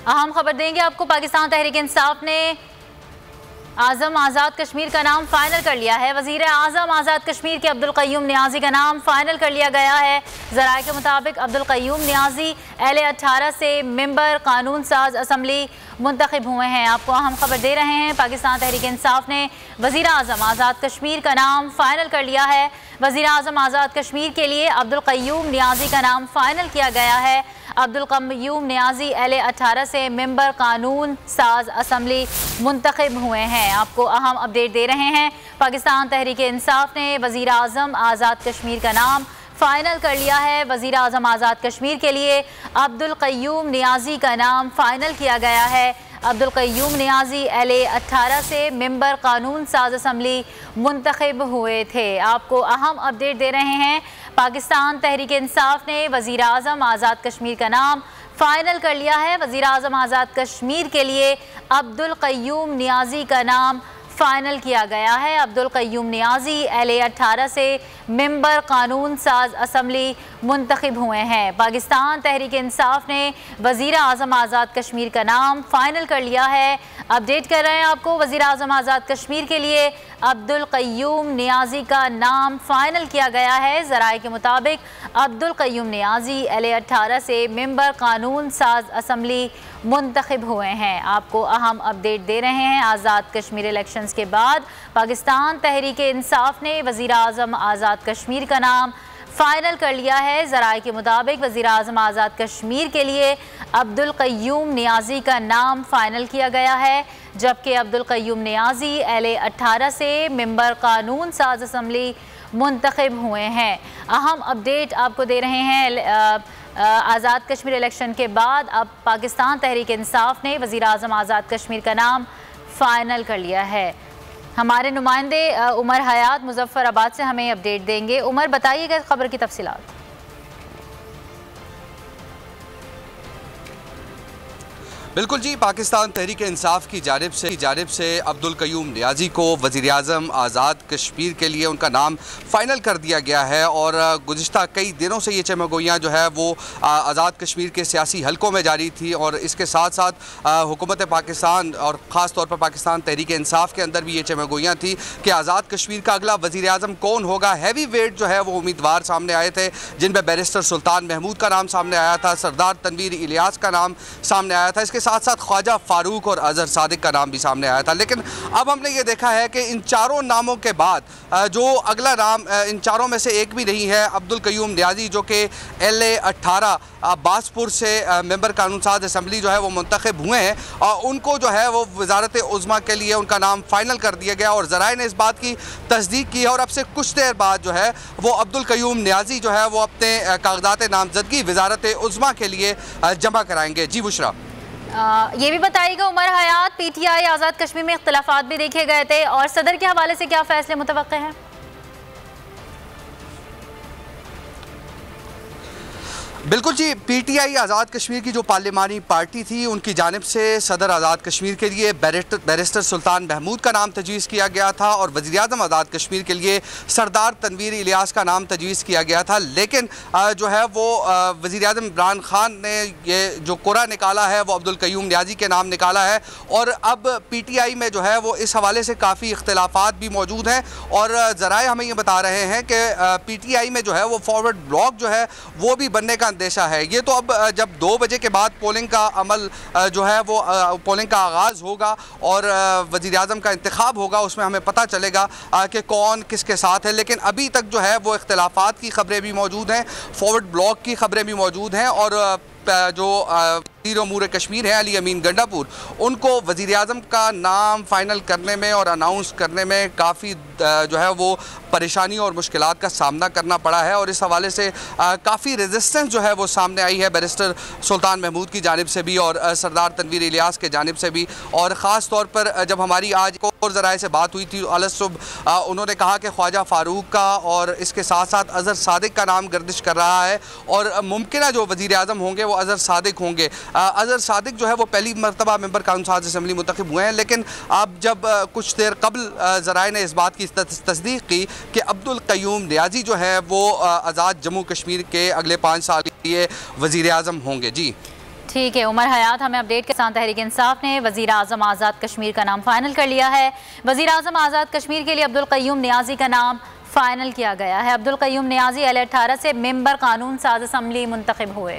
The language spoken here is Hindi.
अहम खबर देंगे आपको। पाकिस्तान तहरीक इंसाफ ने आज़म आज़ाद कश्मीर का नाम फाइनल कर लिया है। वज़ीर आज़म आज़ाद कश्मीर के अब्दुल क़य्यूम नियाज़ी का नाम फाइनल कर लिया गया है। ज़राए के मुताबिक अब्दुल क़य्यूम नियाज़ी एल-18 से मेंबर कानून साज असम्बली मुंतखब हुए हैं। आपको अहम खबर दे रहे हैं। पाकिस्तान तहरीक इंसाफ ने वज़ीर आज़म आज़ाद कश्मीर का नाम फाइनल कर लिया है। वज़ीर आज़म आज़ाद कश्मीर के लिए अब्दुल क़य्यूम नियाज़ी का नाम फाइनल किया गया है। अब्दुल क़य्यूम नियाज़ी एल-18 से मेंबर कानून साज असम्बली मुंतखब हुए हैं। आपको अहम अपडेट दे रहे हैं। पाकिस्तान तहरीक इंसाफ ने वज़ीर आज़म आज़ाद कश्मीर का नाम फाइनल कर लिया है। वज़ीर आज़म आज़ाद कश्मीर के लिए अब्दुल क़य्यूम नियाज़ी का नाम फाइनल किया गया है। अब्दुल क़य्यूम नियाज़ी एल-18 से मेंबर कानून साज असम्बली मुंतखब हुए थे। आपको अहम अपडेट दे रहे हैं। पाकिस्तान तहरीक इंसाफ ने वज़ीर आज़म आज़ाद कश्मीर का नाम फाइनल कर लिया है। वज़ीर आज़म आज़ाद कश्मीर के लिए अब्दुल क़य्यूम नियाज़ी का नाम फाइनल किया गया है। अब्दुल क़य्यूम नियाज़ी एल-18 से मेंबर कानून साज असम्बली मुंतखब हुए हैं। पाकिस्तान तहरीक इंसाफ ने वज़ीर आज़म आज़ाद कश्मीर का नाम फाइनल कर लिया है। अपडेट कर रहे हैं आपको। वज़ीर आज़म आज़ाद कश्मीर के लिए अब्दुल क़य्यूम नियाज़ी का नाम फाइनल किया गया है। ज़राए के मुताबिक अब्दुल क़य्यूम नियाज़ी एल-18 से मेंबर कानून साज असम्बली मुंतखब हुए हैं। आपको अहम अपडेट दे रहे हैं। आज़ाद कश्मीर इलेक्शंस के बाद पाकिस्तान तहरीक इंसाफ ने वज़ीर आज़म आज़ाद कश्मीर का नाम फाइनल कर लिया है। ज़राए के मुताबिक वज़ीर आज़म आज़ाद कश्मीर के लिए अब्दुल क़य्यूम नियाज़ी का नाम फाइनल किया गया है, जबकि अब्दुल क़य्यूम नियाज़ी एल-18 से मेंबर कानून साज असम्बली मुंतखब हुए हैं। अहम अपडेट आपको दे रहे हैं। आज़ाद कश्मीर इलेक्शन के बाद अब पाकिस्तान तहरीक इंसाफ ने वज़ीर आज़म आज़ाद कश्मीर का नाम फाइनल कर लिया है। हमारे नुमाइंदे उमर हयात मुज़फ़्फ़राबाद से हमें अपडेट देंगे। उमर, बताइएगा खबर की तफसीलात। बिल्कुल जी, पाकिस्तान तहरीक इंसाफ की जानिब से अब्दुल क़य्यूम नियाज़ी को वज़ीर आज़म आज़ाद कश्मीर के लिए उनका नाम फ़ाइनल कर दिया गया है। और गुज़िश्ता कई दिनों से ये चमगोइयाँ जो है वो आज़ाद कश्मीर के सियासी हलकों में जारी थी। और इसके साथ साथ हुकूमत पाकिस्तान और ख़ास तौर पर पाकिस्तान तहरीक इंसाफ के अंदर भी ये चमगोइयाँ थी कि आज़ाद कश्मीर का अगला वज़ीर आज़म कौन होगा। हैवी वेट जो है वो उम्मीदवार सामने आए थे, जिन पर बैरिस्टर सुल्तान महमूद का नाम सामने आया था, सरदार तनवीर इलियास का नाम सामने आया था, इसके साथ साथ ख्वाजा फारूक और अजहर सादिक का नाम भी सामने आया था। लेकिन अब हमने ये देखा है कि इन चारों नामों के बाद जो अगला नाम इन चारों में से एक भी नहीं है। अब्दुल क़य्यूम नियाज़ी जो कि एल-18 बासपुर से मेंबर कानून साज असम्बली जो है वो मुंतखब हुए हैं, और उनको जो है वो वज़ारत उज़्मा के लिए उनका नाम फाइनल कर दिया गया। और ज़राए ने इस बात की तस्दीक की है और अब से कुछ देर बाद जो है वो अब्दुल क़य्यूम नियाज़ी जो है वो अपने कागज़ात नामज़दगी वज़ारत उज़्मा के लिए जमा कराएंगे। जी बुशरा, ये भी बताइएगा उमर हयात, PTI आज़ाद कश्मीर में इख्तिलाफ़ात भी देखे गए थे और सदर के हवाले से क्या फ़ैसले मुतवक्के हैं? बिल्कुल जी, PTI आज़ाद कश्मीर की जो पार्लिमानी पार्टी थी उनकी जानिब से सदर आज़ाद कश्मीर के लिए बैरिस्टर सुल्तान महमूद का नाम तजवीज़ किया गया था और वज़ीर आज़म आज़ाद कश्मीर के लिए सरदार तनवीर इलियास का नाम तजवीज़ किया गया था। लेकिन जो है वो वज़ीर आज़म इमरान खान ने ये जो कुरा निकाला है वो अब्दुल क़य्यूम नियाज़ी के नाम निकाला है। और अब PTI में जो है वो इस हवाले से काफ़ी इख्तिलाफ़ात भी मौजूद हैं और ज़राए हमें ये बता रहे हैं कि PTI में जो है वो फॉरवर्ड ब्लॉक जो है वो भी बनने का अंदेशा है। ये तो अब जब 2 बजे के बाद पोलिंग का अमल जो है वो पोलिंग का आगाज़ होगा और वज़ीर आज़म का इंतखाब होगा, उसमें हमें पता चलेगा कि कौन किसके साथ है। लेकिन अभी तक जो है वो इख्तिलाफ़ात की ख़बरें भी मौजूद हैं, फॉरवर्ड ब्लॉक की ख़बरें भी मौजूद हैं और जो वज़ीर उमूर कश्मीर है अली अमीन गंडापुर, उनको वज़ीर आज़म का नाम फ़ाइनल करने में और अनाउंस करने में काफ़ी जो है वो परेशानी और मुश्किलात का सामना करना पड़ा है। और इस हवाले से काफ़ी रेजिस्टेंस जो है वो सामने आई है बैरिस्टर सुल्तान महमूद की जानिब से भी और सरदार तनवीर इलियास के जानिब से भी। और ख़ास तौर पर जब हमारी आज और ज़राए से बात हुई थी अलसुब उन्होंने कहा कि ख्वाजा फारूक का और इसके साथ साथ अजहर सादिक का नाम गर्दिश कर रहा है और मुमकिन जो वज़ीर आज़म होंगे वो अजहर सादिक होंगे। अजहर सादिक जो है वो पहली मरतबा मेंबर कानून साज असम्बली मुंतखब हुए हैं। लेकिन अब जब कुछ देर कबल ज़राए ने इस बात की तस्दीक की कि अब्दुल क़य्यूम नियाज़ी जो है वो आज़ाद जम्मू कश्मीर के अगले 5 साल के लिए वज़ीर आज़म होंगे। जी ठीक है, उमर हयात हमें अपडेट के साथ तहरीक इंसाफ ने वज़ीर आज़म आज़ाद कश्मीर का नाम फाइनल कर लिया है। वज़ीर आज़म आज़ाद कश्मीर के लिए अब्दुल क़य्यूम नियाज़ी का नाम फाइनल किया गया है। अब्दुल क़य्यूम नियाज़ी L18 से मेंबर कानून साज असम्बली मुंतखब हुए।